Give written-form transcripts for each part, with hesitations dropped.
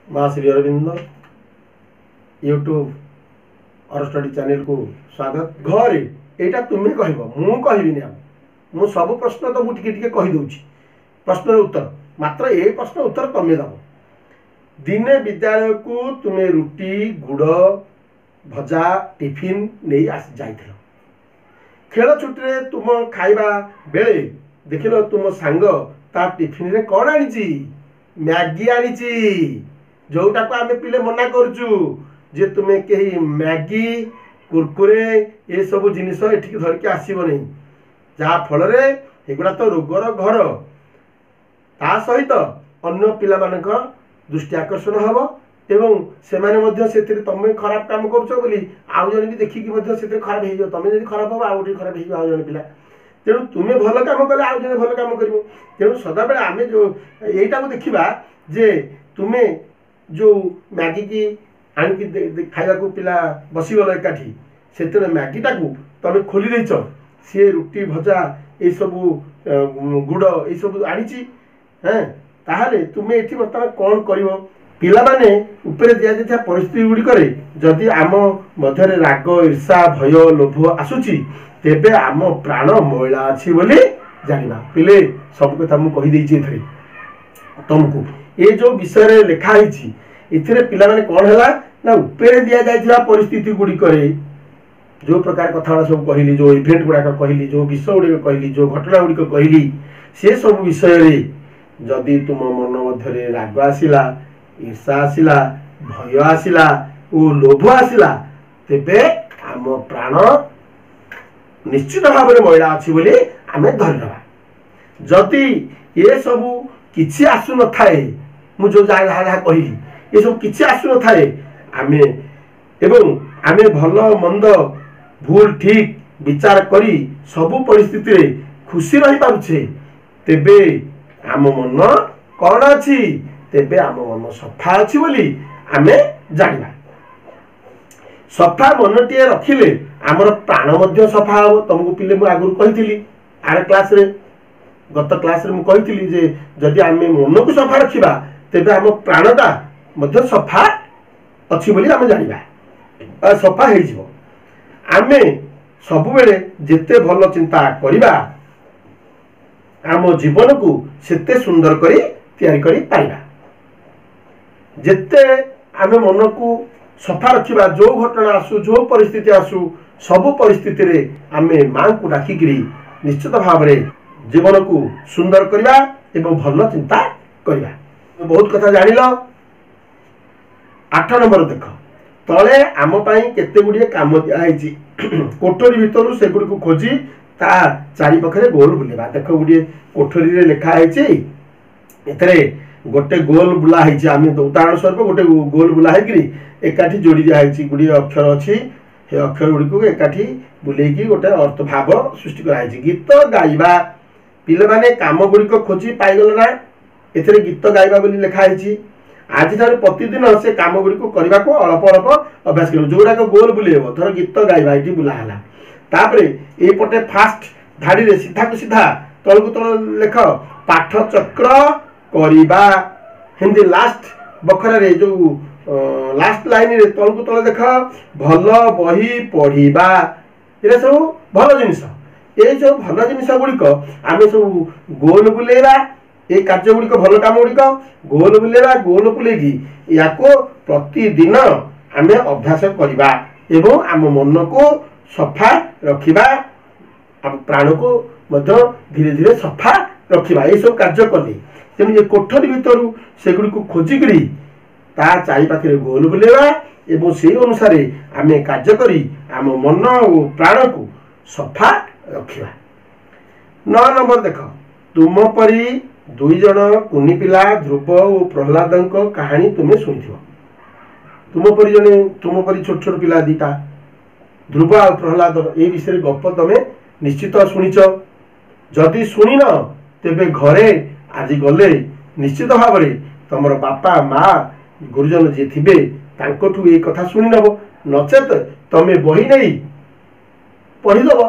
माँ श्री अरविंद यूट्यूब और study channel को स्वागत। घरे यहाँ तुम्हें कह मुझे मु सब प्रश्न तो मुझे कहीदे प्रश्न उत्तर मात्र ये प्रश्न उत्तर तुम्हें दब। दिने विद्यालय को तुम्हें रुटी गुड़ भजा टिफिन नहीं जाइल खेल छुट्टी तुम खाइबा बेले देख लो तुम सांग ता टिफिन रे कौन आनी मैगी आनी जोटा को आम पिले मना करुचु जे तुम्हें कहीं मैगी कुरकुरे ये सब जिनिस एठिक धरिकी आसब नहीं जहाँ फल एगुड़ा तो रोगर घर ता सहित अन्य पिला दृष्टि आकर्षण हम एवं से तुम खराब काम कर आउ जन भी देखिकी खराब हो तुम जब खराब हम आउ खराब हो जन पिला तेणु तुम्हें भल काम कले आउ जन भल काम कर तेणु सदाबे आम जो यहीटा देखा जे तुम्हें जो मैगी की आणिकी खाइबा पिला बसीगल एकाठी से मैगीटा को तुम खोली देच सी रुटी भजा ये सब गुड़ ये सब आनी हाँ ताहले तुम्हें ये बर्तमान कौन कर पिला माने ऊपर दि जाता परिस्थिति गुड़िक जदि आम मध्य राग ईर्षा भय लोभ आसूची तेबे आम प्राण मैला अच्छी बोली जाना पिले सब कथा मुझे तुमको ये जो विषय लिखाई इथिरे पिला माने कौन है ना ऊपर दि जाता परिस्थिति गुड़िक जो प्रकार कथा सब कहली जो इवेंट गुड़ाक कहली जो विषय गुड़िक कहली जो घटना गुड़िक कहली से सब विषय जदि तुम मन मध्य राग आसला ईर्षा आसला भय आसला और लोभ आसला तेबे आम प्राण निश्चित भाव में मैला अच्छी बोली आम धरना जदि ये सब किसी आसु न थाए मुझे जहाँ कहली ये सब किसी आसु न थाए आमे एवं आमे भल मंद भूल ठीक विचार करी सबु परिस्थिति रे खुशी रही पारुछे तेबे आम मन कौन अच्छी तेबे आम मन सफा अच्छी बोली आमे जानिबा। सफा मनटीए रखिले आमर प्राण मध्य सफा हो तुमको पिले मु आगु कही आर क्लास रे गत क्लास रे मु कही जे जदि आमे मन को सफा रखिबा तेबे आम प्राणटा मध्य सफा अच्छी बोली आमे जानिबा सफा हो जिवो। आमे सब बेले जेते भल चिंता करिबा आम जीवन को सेते सुंदर करी तैयारी करी पाइबा। जेते आमे मन को सफा रखिबा जो घटना आसु जो परिस्थिति आसु सबु परिस्थिति रे आमे मां को डाकिकरी निश्चित भाव रे जीवन को सुंदर करिबा एवं भल चिंता करिबा। बहुत कथा जानिलो। 8 नंबर देख तले आम पाई केते गुडिए काम दिया कोठरी भितर से गुडी को खोजी ता चारि पखरे गोल बुलेबा। देख गुडिए कोठरी रे लिखा है गोटे गोल बुला है आम उदाहरण स्वरूप गोटे गोल बुला है एकाठी जोड़ी दिखाई गुड़ी अक्षर अच्छी अक्षर गुड़ी एकाठी बुलेकी गोटे अर्थ भाव सृष्टि कराई। गीत गाइबा पिले माने काम गुड़िक खोजी पाइगल ना एथिरे गीत गाइबा बोली लिखाई। आज ठार प्रतिदिन से काम गुड़िक करने को अल्प अल्प अभ्यास कर जोड़ाक गोल बुलेब धर गीत गाइबा ये बुलाला तापरे ये पटे फास्ट धाड़ी रे सीधा को सीधा तल को तल लेख पाठ चक्र करिबा हिंदी लास्ट बखर रे जो लास्ट लाइन रे तल को तल देख भल बही पढ़िबा ये सब भल जिनिस ये जो भल जिनिस गुड़िक आम सब गोल बुलेबा ये कार्य गुड़िक भल काम गुड़िक गोल बुलेबा गोल बुलेगी या प्रतिदिन आम अभ्यास करवा एवं आम मन को सफा रखिबा प्राण को धीरे धीरे सफा रखिबा ये सब कार्य कले तेणु ये कोठरी भितर से गुड़ी को खोजिकी ता चारि पाखे गोल बुलेबा एवं से अनुसार आम कार्य करी आम मन और प्राण को सफा रखिबा। 9 नंबर देख तुम परी 2 जन कुनी पिला ध्रुव और प्रहलाद कहानी तुम्हें शुणी तुम परी छोट छोट पिला दीटा ध्रुव और प्रहलाद ये विषय गप तुम्हें निश्चित शुणीच जदि शुणीन तेबे घरे आज गले निश्चित भाव में तुम बापा माँ गुरुजन जी थे ये कथा शुणी नब नचेत तमें बही नहीं पढ़ीदब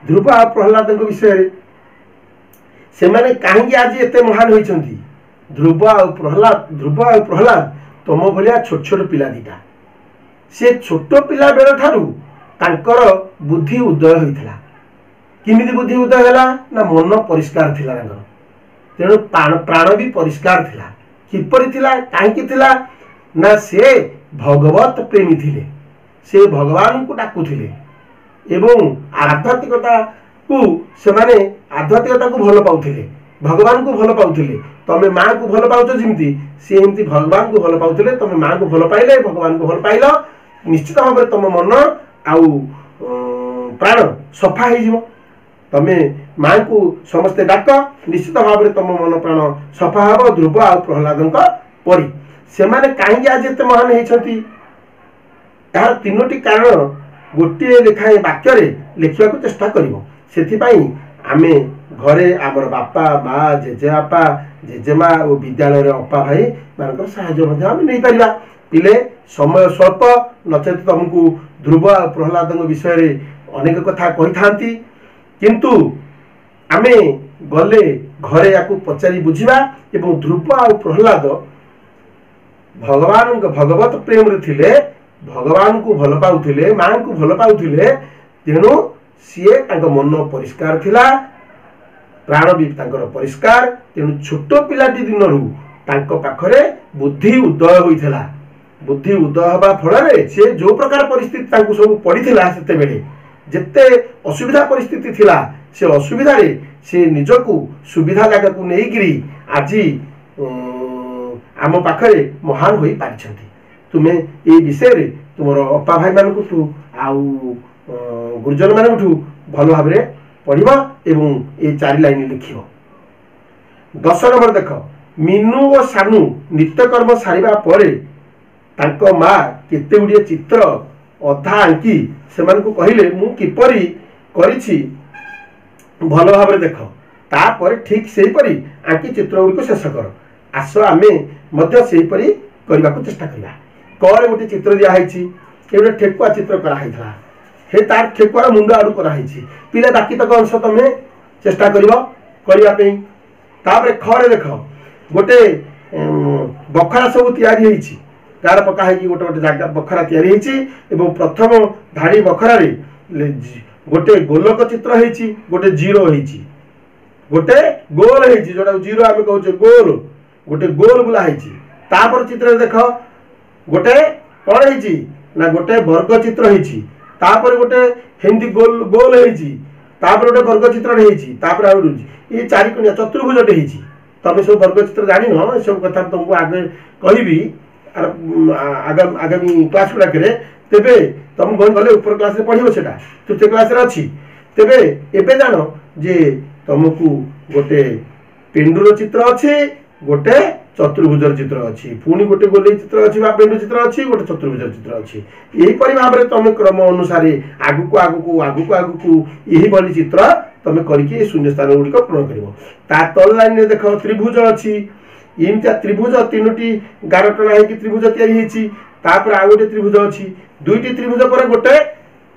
ध्रुव और प्रहलाद विषय से कहीं आज एत महान होती ध्रुव और प्रहलाद तुम भाया छोट छोट पिला दीटा से छोट पिला बेल ठारू तांकर बुद्धि उदय होता किमिति बुद्धि उदय है ना मन परिष्कार थिला तेणु प्राण भी परिष्कार थिला किपरि थिला काहेकि थिला ना से भगवत प्रेमी थिले से भगवान को डाकुथिले एवं आध्यात्मिकता को से माने आध्यात्मिकता को भल पाउथिले भगवान को भल पाउथिले तमे माँ को भल पाउछ जिमती से एमती भगवान को भल पाउथिले तमे माँ को भल पाइले भगवान को भल पाइल निश्चित भाव में तुम मन आउ प्राण सफा हो तमे माँ को समस्ते डाक निश्चित भाव में तुम मन प्राण सफा हम ध्रुव आ प्रहलाद परी से माने कहीं आज एत महान होती यार तीनोटी कारण गोटे लेखाएं वाक्य लिखा चेष्टा कर आमे घरे आमर बापा माँ जेजेबापा जेजेमा और विद्यालय अपा भाई मान साहय पार पिले समय स्वल्प नचेत तुमको ध्रुव आ प्रहलाद विषय अनेक कथा कही था किंतु आमे गले घरे या पचारि बुझा एवं ध्रुव आ प्रहलाद भगवान भगवत प्रेम थे भगवान को भल पाउथिले माँ को भल पाउथिले तेणु सीए मन परिष्कार थिला प्राण भी परिष्कार तेणु छोट पिलाटी दिनरू पाखरे बुद्धि उदय होइथिला बुद्धि उदय हवा फल से जो प्रकार परिस्थिति सब पड़ीला से जेते असुविधा परिस्थिति थिला से असुविधा से निजकू सुविधा जगह को लेकिरी आज आम पाखरे महान हो पारि तुम्हें ये विषय रे तुम अपा भाई मानू आउ गुरुजन मानू भल भाव पढ़ एवं ये 4 लाइन लिख 10 नंबर देख मीनू और सानू नित्यकर्म सारिबा परे तांको माँ केते गुड़िए चित्र अधा आंकी से कहले मु किपरि करिछि भल भाव देख तापर ठीक से परी आंकी चित्र गुड़िक शेष कर आस आमे मध्य से परी करने को चेष्टा करवा कर गोटे चित्र दिखाई गोटे ठेकुआ चित्र कराई हे तार ठेकुआर मुंड आड़ कराई पिले बाकी तक अंश तुम्हें चेष्टा करने खरे देख गोटे बखरा सब तैयारी गार पका गोटे गोटे जगह बखरा तैयारी एवं प्रथम धाड़ी बखरार गोटे गोलक चित्र होती गोटे जीरो होती गोटे गोल होती जोटा जीरो आम कहे गोल गोटे गोल बुला तापर चित्र देख गोटे कौन है ना गोटे वर्ग चित्र होपर गोटे हिंदी गोल गोल होपर गोटे वर्ग चित्र होपर ये 4 कोणिया चतुर्भुजटे तुम सब वर्ग चित्र जान सब कथा तुमको आगे कहि आगामी क्लास गुड़ाक तेरे तुम गले ऊपर क्लास पढ़ो से तृतीय क्लास अच्छी तेरे एवं जान जे तुमको गोटे पेंडुर चित्र अच्छे गोटे चतुर्भुजर चित्र अच्छी पुणी गोटे गोले चित्र अच्छी पेंडु चित्र अच्छी गोटे चतुर्भुजर चित्र अच्छी यहीपरि भाव में तुम क्रम अनुसार आगुक आगुक आगुक आगुक यही चित्र तुम करके शून्य स्थान गुड़िक पूर्ण कर तल लाइन देख त्रिभुज अच्छी एमती त्रिभुज 3टी गार टणा हो त्रिभुज या आउ गोटे त्रिभुज अच्छी 2टी त्रिभुज पर गोटे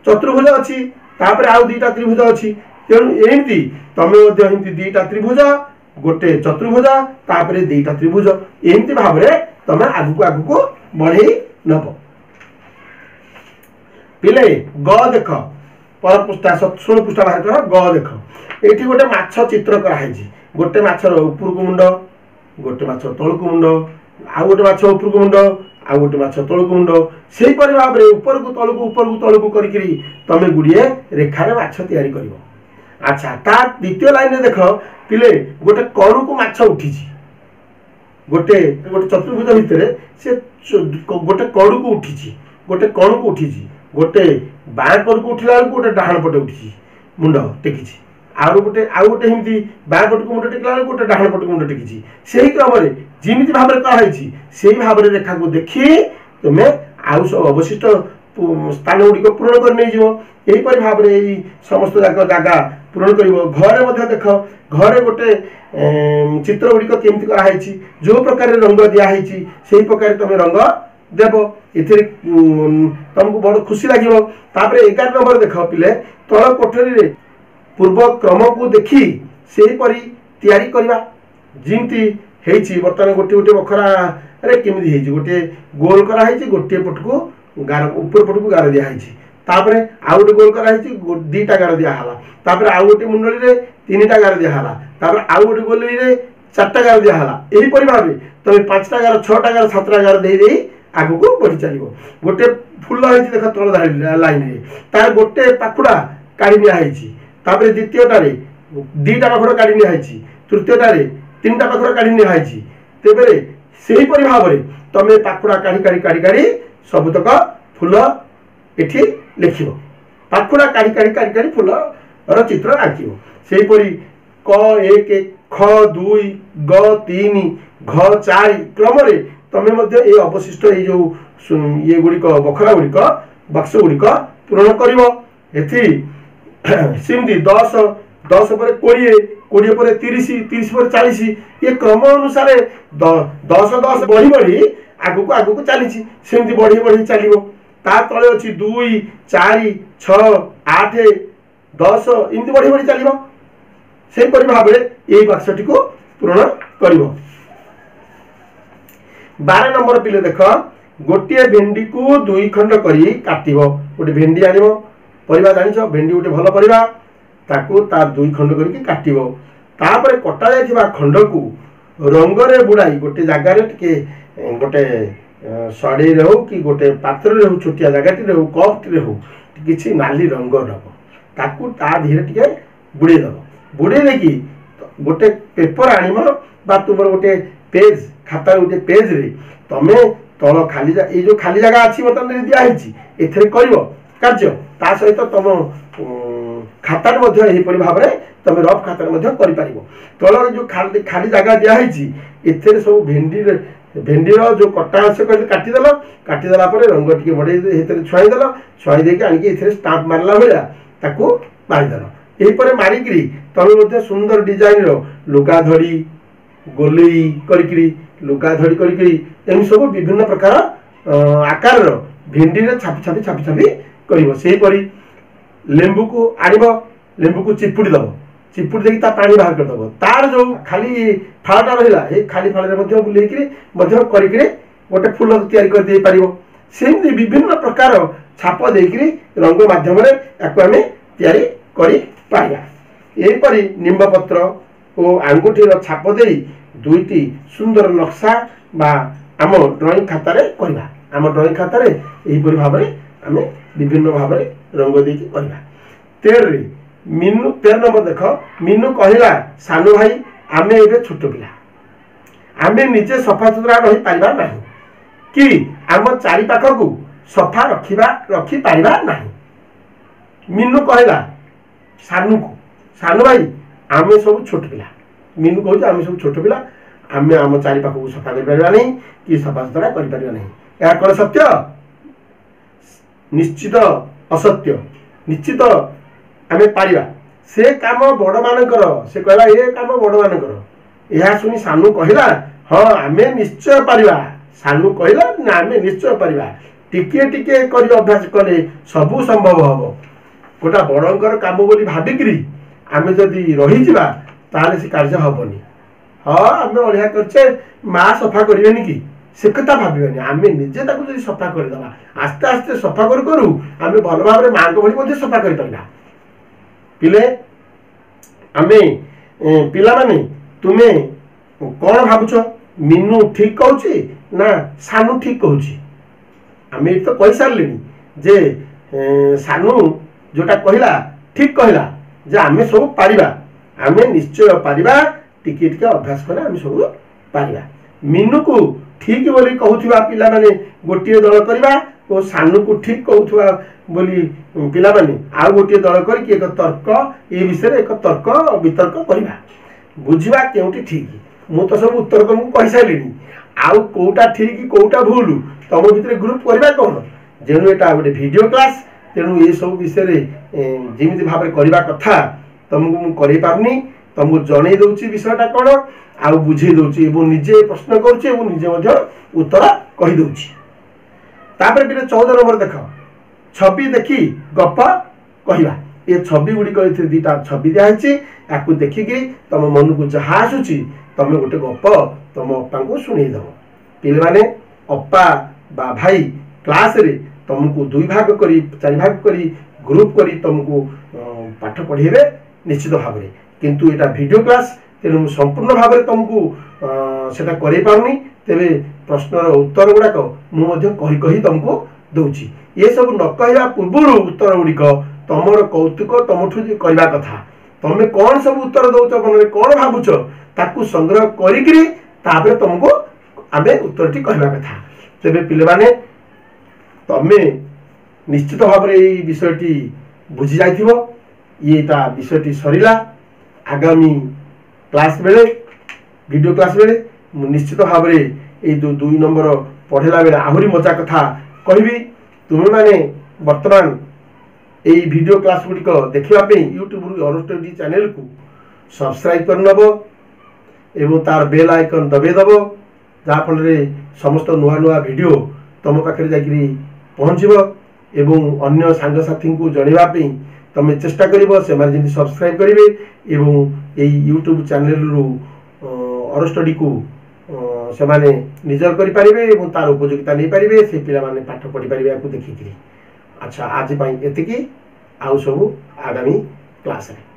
चतुर्भुज अच्छी आउ 2टा त्रिभुज अच्छी तेणु एमती तुम 2टा त्रिभुज गोटे चतुर्भुज तापर 2टा त्रिभुज एमती भाव में तुम आगुक आगुक बढ़े नब पिले ग देख पर पृष्ठा 16 पृष्ठा बाहर कर ग देख ये गोटे माछ चित्र कराई गोटे माछर उपरक मुंड गोटे माछ तलक मुंड आउ गोटे माछ उपरक मुंड आउ गोटे माछ तलक मुंड से भाव में उपरक तलक करके तुम गुड़िए रेखार माछ तैयारी कर अच्छा ता द्वितीय लाइन देख पिले गोटे कणु को माछ उठी गोटे गोटे चतुर्भुज भितर से गोटे कणु को उठी गोटे कणु को उठी गोटे बाँ कड़ को उठला गोटे डाहाण पटे उठी मुंड टेकी आउ गोटे हिंदी बाँ पट को मुंड टेकला गोटे डाहाण पट को मुंड टेकी से क्रम जमी भाव में कराई से भाव में रेखा को देखी तुम्हें आउ सब अवशिष्ट स्थान गुड़िक पूरण कर नहीं यहीपरि भाव में समस्त जगह पूरण कर घरे देख घरे गोटे चित्र गुड़िक केमती कराई जो प्रकार रंग दिखाई से प्रकार तुम रंग देव ए तुमको बड़ खुशी लगे 11 नंबर देख पिले तल कोठरी पूर्व क्रम को देखी से परी तैयारी करवा जमती बर्तमान गोटे गोटे बखरा रे केमिति हेछि गोटे गोल करा हेछि गोटे पटको गार ऊपर पटको गार दिया हेछि तापरे आउ गोटे गोल करा हेछि दीटा गार दिया हला तापरे आउ गोटे मुंडली रे तीनटा गार दिया हला तापरे आउ गोटे गोली रे चारटा गार दिया हला एही परि भाबे तमे पांचटा गार छटा गार सातटा गार देई देई आगु को बढ़ी चलिबो गोटे फुल हेछि देख तळ धारी लाइन रे तार गोटे पाखुडा काढी निया हेछि तापरे द्वितीयटा रे दीटा पाखुडा काढी निया हेछि तृतीयटा रे तीनटा पाखुडा काढी निया हेछि तेबेरे सेही परि भाबरे तमे पाखुडा काढी काढी काढी काढी सबतक फुल एठी लिखिबो पाखुडा काढी काढी काढी काढी फुल र चित्र आंकिबो सेही परि क 1 ख 2 ग 3 घ 4 क्रम रे तमे मध्ये ए अवशिष्ट ए जो ये गुड़िक बखरा गुड़िक बक्स गुड़िक पूरण करिवो एथि सिमदी 10 10 पर 20 20 पर 30 30 पर 40 ये क्रम अनुसार 10 10 बढ़ी बढ़ी आगु को चली सेमती बढ़ी बढ़ी चलिवो ता तले अछि 2 4 6 8 10 इमती बढ़ी बढ़ी चलिवो से परि भाबरे ए बक्सटी को पूर्ण करिवो 12 नंबर पिले देख गोटे भेंडी को 2 खंड करी काटिबो गोटे भेंडी आनिबो परिबा जानिछो भेंडी गोटे भलो परिबा ताकू तार 2 खंड करी काटिबो तापरे कटा जायथिबा खंड को रंग रे बुड़ाई गोटे जगह रे टिके गोटे सड़ी रे हो कि गोटे पात्र रे हो छोटिया जगह रे हो कप रे हो किछि नाली रंग दबो ताकू ता धीरे टिके बुड़े दबो बुड़े देकी गोटे पेपर आनिमो बा तुमर गोटे पेज खाता गोटे पेज रे तमे तल खाली ए जो खाली जगह अछि बतन दिया हेछि एथरे करिवो कार्य ता सहित तम खाता मध्ये एही परि भाबरे तमे रफ खाता मध्ये करि पारिबो तल जो खाली जगह दिया हेछि एथरे सब भेंडी रो जो कटा अंश कर काटी देला पर रंग टिके बडे हेतरे छुआई देके आनिके एथरे स्टाम्प मारला भलिया ताकू मारि देलो एही परे मारि करी तमे मध्ये सुंदर डिजाइन रो लुगा धड़ी गोलेई करिकरी लुगा धड़ी करिकरी एम सब विभिन्न प्रकार आकार रो भेंडी रे छापी छापी करिवो सेही परी लेंबू को आनिबो लेंबू को चिपुडी दबो चिपुडी देकी ता पानी बाहर कर दबो तार जो खाली फाळटा रहिला ए खाली फाळ रे मध्ये बुलेकरी मध्ये करिकरी गोटे फूल तयारी कर दे पारिबो सेमती विभिन्न प्रकार छाप देकरी रंग माध्यम रे याको हमें तयारी करि पाइबा एही परी निंब पत्र ओ आंगुठी रो छाप देई दुईटी सुंदर नक्शा बा आम ड्राइंग खाता रे करबा आम ड्राइंग खाता रे एही परी भाबरे हमें विभिन्न भाबरे रंग देकी करबा 13 रे मीनू 13 नंबर देख मीनू कहिला सानू भाई आमे एबे छोट पिला आमे निजे सफा सुतरा रही पारिबा नाही कि आम चारि पाख को सफा रखी पारिबा नाही मीनू कहिला सानू को सानू भाई आमे सब छोट पिला मीनू कहू आमे सब छोट पिला आमे आम चारि पाख को सफा कर पारिबा नहीं कि सफा सुतरा कर पारिबा नहीं या कोन सत्य निश्चित असत्य निश्चित आमे पारिबा से काम बड़ मानकर से कहला ए काम बड़ मानकर यह सुनी सानू कहिला हां आमे निश्चय पारिबा सानू कहिला ना आमे निश्चय पारिबा टिके टिके करी अभ्यास कले सब संभव हबो गोटा बड़ंकर काम बोली भाबिकरी आमे जदी रही जिबा ताले से कार्य हबनी हां आमे ओलिया करछे मा सफा करिवेनी कि से कथा भाबिबेनी आमे निजे ताकू जदी सफा कर दबा आस्ते आस्ते सफा करू आमे भलो भाबरे मां को भली मध्ये सफा करि परिबा पिले आमे पिला माने तुमे कोन भाबुछ मीनू ठीक कहूची ना सानू ठीक कहूची आमे तो कहि सारलेनी जे सानू जोटा कहिला ठीक कहिला जे आमे सब पारिबा आमे निश्चय पारिबा टिके टिके अभ्यास करे आमे सब पारिबा मीनू को ठीक बोली कहूथिबा पिला माने गोटिए दल करबा ओ सानू को ठीक कहूथिबा बोली पिला माने आ गोटिए दल करके एक तर्क ए विषय एक तर्क वितर्क करबा बुझिबा केउटी ठीक मु तो सब उत्तर तुमको कहि साइलिनी आ कोउटा ठीक कोउटा भूल तम भितरे ग्रुप करबा कोन जेनु एटा गोटे वीडियो क्लास तेनु ए सब विषय रे जेमिति भाबरे करबा कथा तुमको मु करि पाबनी तुमको जणै दउची विषयटा कोन आ बुझे दउची एबो निजे प्रश्न करची एबो निजे मध्ये उत्तर कहि दउची तापर बिरे 14 नंबर देख छवि देखी गप कहिबा ये छवि गुडी कहि दीटा छवि दिया हेची याकू देखि कि तम मन को जहा आसुची तुम गोटे गप तुम अप्पा को शुणेदेव पे मैंने अप्पा बा भाई क्लास रे तुमको 2 भाग करी 4 भाग करी ग्रुप करी तुमको पाठ पढ़ेबे निश्चित भाव में किंतु एटा वीडियो क्लास तेणु संपूर्ण भाव में तुमको सेटा करे पारुनी तेबे प्रश्नर उत्तर गुड़ाक मुझे कही कही तुमको दौची ये सब न कहवा पूर्व उत्तर गुड़िक तुमर कौतुक तुमठू करवा कथा तुम कौन सब उत्तर दौच मन में कौन भावुच ताकू संग्रह करी तुमको आम उत्तर कहवा कथा तेबे पिले माने तमे निश्चित भाव में ये विषयटी बुझी जाइथिबो येटा विषयटी सरिला आगामी क्लास बेले वीडियो क्लास बेले निश्चित भाव में ये 2 नंबर पढ़ेला बेले आहुरी मजा कथा कहबी तुम्हें माने वर्तमान ये वीडियो क्लास गुड़िक देखापी यूट्यूब अनुष्टडी चैनल को सब्सक्राइब करनब एवं तार बेल आइकन दबेदब जहाँफल समस्त नुआ नुआ वीडियो तुम पाखे जाकि पहुँचब एवं अन्य सांगसाथी को जनवाई तुम चेष्टा कर सब्सक्राइब करेंगे एवं यही यूट्यूब चैनल रु अनुष्टडी को से माने निजर करें और तार उपयोगिता नहीं पारे से पिला माने पाठ पढ़ी पारे देखिक अच्छा आज एति आउ सब आगामी क्लास रे।